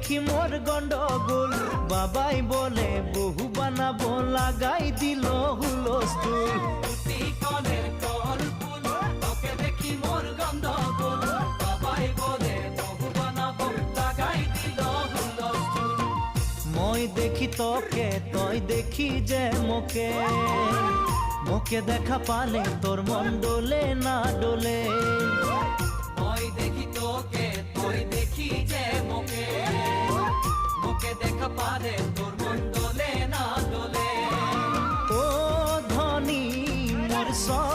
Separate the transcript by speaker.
Speaker 1: দেখি মোর গন্ডগোল, বাবাই বলে বহু বানাবো, লাগাই দিল হুলস্থুল।
Speaker 2: কলের কলপুল, তোকে দেখি মোর গন্ডগোল, বাবাই বলে বহু বানাবো, লাগাই দিল হুলস্থুল।
Speaker 1: মই দেখি তোকে, তই দেখি যে মোকে, মোকে দেখা পালে তোর মন ডোলে না ডোলে।
Speaker 2: মই দেখি তোকে, তুই দেখি যে মোকে, মোকে দেখা পারে তোর মন ডোলে না ডোলে।
Speaker 1: ও ধনী মোর সব